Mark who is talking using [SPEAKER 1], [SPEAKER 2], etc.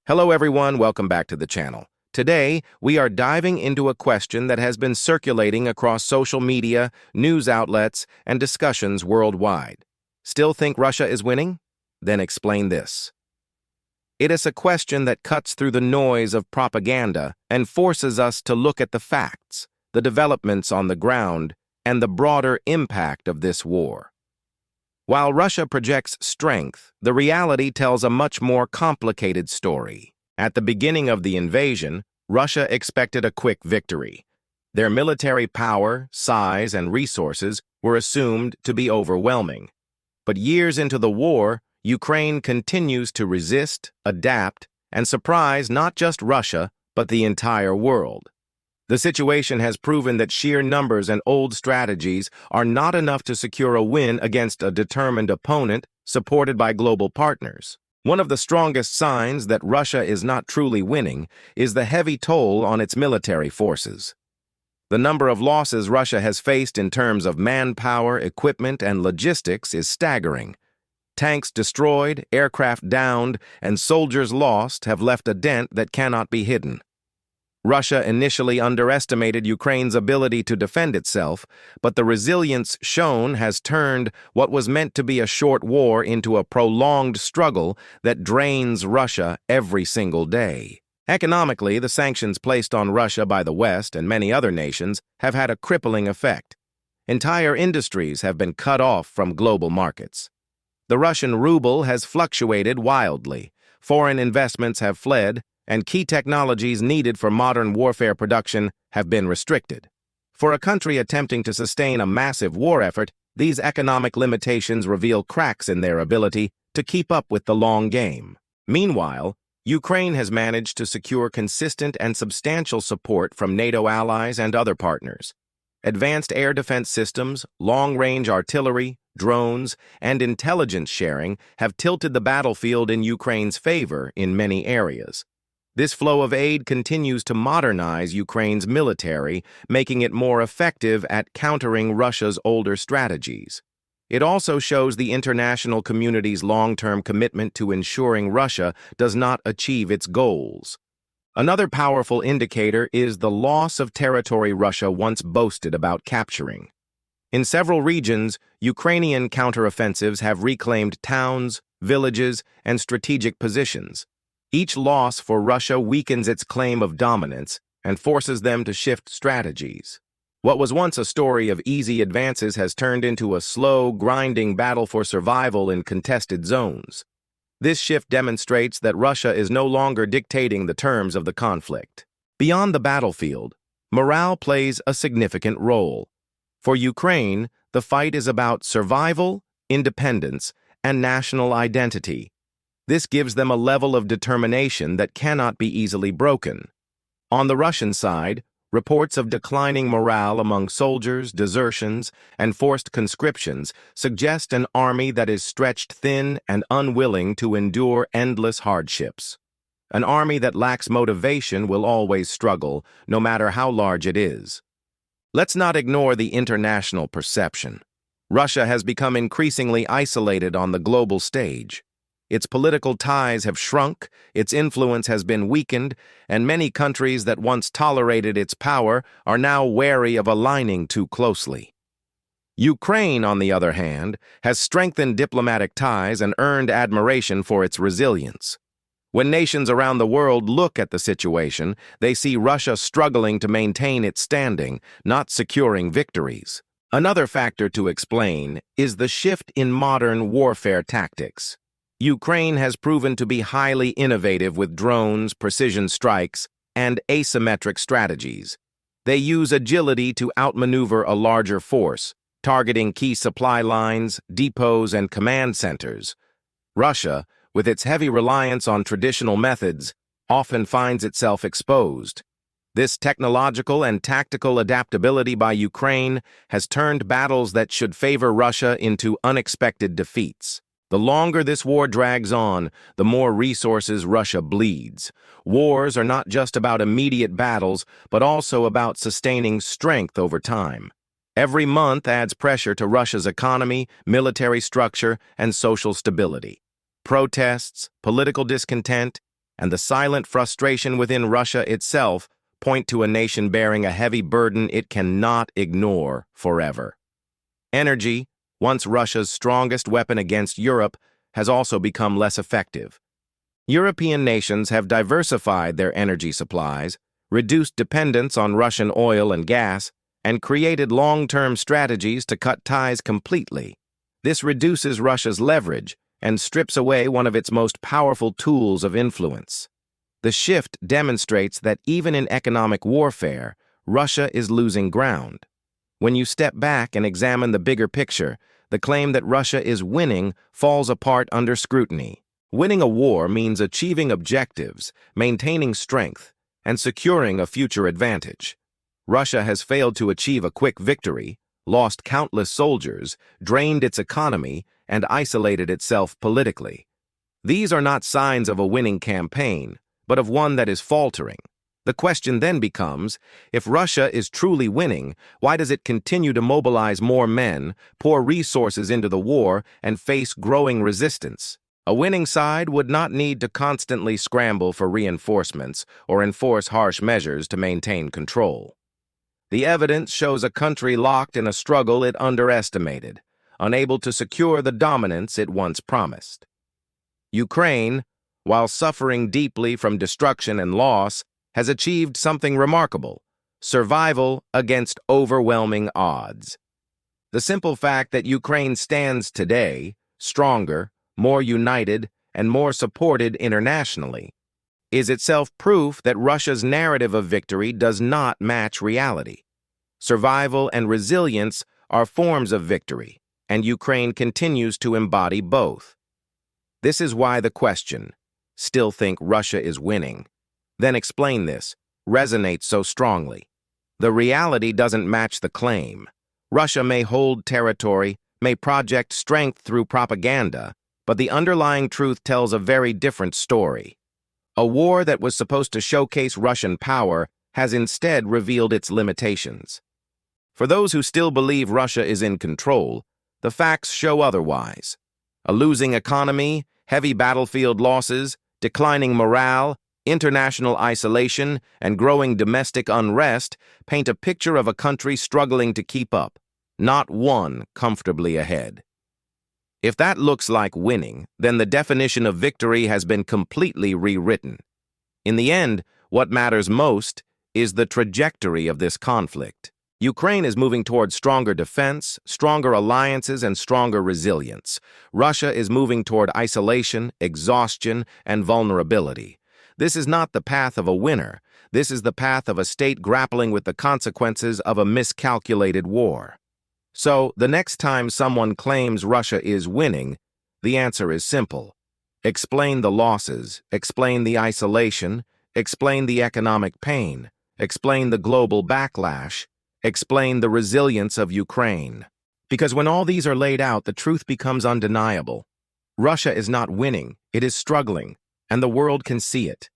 [SPEAKER 1] Hello everyone, welcome back to the channel. Today, we are diving into a question that has been circulating across social media, news outlets, and discussions worldwide. Still think Russia is winning? Then explain this. It is a question that cuts through the noise of propaganda and forces us to look at the facts, the developments on the ground, and the broader impact of this war. While Russia projects strength, the reality tells a much more complicated story. At the beginning of the invasion, Russia expected a quick victory. Their military power, size, and resources were assumed to be overwhelming. But years into the war, Ukraine continues to resist, adapt, and surprise not just Russia, but the entire world. The situation has proven that sheer numbers and old strategies are not enough to secure a win against a determined opponent supported by global partners. One of the strongest signs that Russia is not truly winning is the heavy toll on its military forces. The number of losses Russia has faced in terms of manpower, equipment, and logistics is staggering. Tanks destroyed, aircraft downed, and soldiers lost have left a dent that cannot be hidden. Russia initially underestimated Ukraine's ability to defend itself, but the resilience shown has turned what was meant to be a short war into a prolonged struggle that drains Russia every single day. Economically, the sanctions placed on Russia by the West and many other nations have had a crippling effect. Entire industries have been cut off from global markets. The Russian ruble has fluctuated wildly, foreign investments have fled, and key technologies needed for modern warfare production have been restricted. For a country attempting to sustain a massive war effort, these economic limitations reveal cracks in their ability to keep up with the long game. Meanwhile, Ukraine has managed to secure consistent and substantial support from NATO allies and other partners. Advanced air defense systems, long-range artillery, drones, and intelligence sharing have tilted the battlefield in Ukraine's favor in many areas. This flow of aid continues to modernize Ukraine's military, making it more effective at countering Russia's older strategies. It also shows the international community's long-term commitment to ensuring Russia does not achieve its goals. Another powerful indicator is the loss of territory Russia once boasted about capturing. In several regions, Ukrainian counteroffensives have reclaimed towns, villages, and strategic positions. Each loss for Russia weakens its claim of dominance and forces them to shift strategies. What was once a story of easy advances has turned into a slow, grinding battle for survival in contested zones. This shift demonstrates that Russia is no longer dictating the terms of the conflict. Beyond the battlefield, morale plays a significant role. For Ukraine, the fight is about survival, independence, and national identity. This gives them a level of determination that cannot be easily broken. On the Russian side, reports of declining morale among soldiers, desertions, and forced conscriptions suggest an army that is stretched thin and unwilling to endure endless hardships. An army that lacks motivation will always struggle, no matter how large it is. Let's not ignore the international perception. Russia has become increasingly isolated on the global stage. Its political ties have shrunk, its influence has been weakened, and many countries that once tolerated its power are now wary of aligning too closely. Ukraine, on the other hand, has strengthened diplomatic ties and earned admiration for its resilience. When nations around the world look at the situation, they see Russia struggling to maintain its standing, not securing victories. Another factor to explain is the shift in modern warfare tactics. Ukraine has proven to be highly innovative with drones, precision strikes, and asymmetric strategies. They use agility to outmaneuver a larger force, targeting key supply lines, depots, and command centers. Russia, with its heavy reliance on traditional methods, often finds itself exposed. This technological and tactical adaptability by Ukraine has turned battles that should favor Russia into unexpected defeats. The longer this war drags on, the more resources Russia bleeds. Wars are not just about immediate battles, but also about sustaining strength over time. Every month adds pressure to Russia's economy, military structure, and social stability. Protests, political discontent, and the silent frustration within Russia itself point to a nation bearing a heavy burden it cannot ignore forever. Energy, once Russia's strongest weapon against Europe, has also become less effective. European nations have diversified their energy supplies, reduced dependence on Russian oil and gas, and created long-term strategies to cut ties completely. This reduces Russia's leverage and strips away one of its most powerful tools of influence. The shift demonstrates that even in economic warfare, Russia is losing ground. When you step back and examine the bigger picture, the claim that Russia is winning falls apart under scrutiny. Winning a war means achieving objectives, maintaining strength, and securing a future advantage. Russia has failed to achieve a quick victory, lost countless soldiers, drained its economy, and isolated itself politically. These are not signs of a winning campaign, but of one that is faltering. The question then becomes, if Russia is truly winning, why does it continue to mobilize more men, pour resources into the war, and face growing resistance? A winning side would not need to constantly scramble for reinforcements or enforce harsh measures to maintain control. The evidence shows a country locked in a struggle it underestimated, unable to secure the dominance it once promised. Ukraine, while suffering deeply from destruction and loss, has achieved something remarkable: survival against overwhelming odds. The simple fact that Ukraine stands today, stronger, more united, and more supported internationally, is itself proof that Russia's narrative of victory does not match reality. Survival and resilience are forms of victory, and Ukraine continues to embody both. This is why the question, "Still think Russia is winning? Then explain this," resonates so strongly. The reality doesn't match the claim. Russia may hold territory, may project strength through propaganda, but the underlying truth tells a very different story. A war that was supposed to showcase Russian power has instead revealed its limitations. For those who still believe Russia is in control, the facts show otherwise. A losing economy, heavy battlefield losses, declining morale, international isolation, and growing domestic unrest paint a picture of a country struggling to keep up, not one comfortably ahead. If that looks like winning, then the definition of victory has been completely rewritten. In the end, what matters most is the trajectory of this conflict. Ukraine is moving towards stronger defense, stronger alliances, and stronger resilience. Russia is moving toward isolation, exhaustion, and vulnerability. This is not the path of a winner. This is the path of a state grappling with the consequences of a miscalculated war. So, the next time someone claims Russia is winning, the answer is simple. Explain the losses, explain the isolation, explain the economic pain, explain the global backlash, explain the resilience of Ukraine. Because when all these are laid out, the truth becomes undeniable. Russia is not winning, it is struggling, and the world can see it.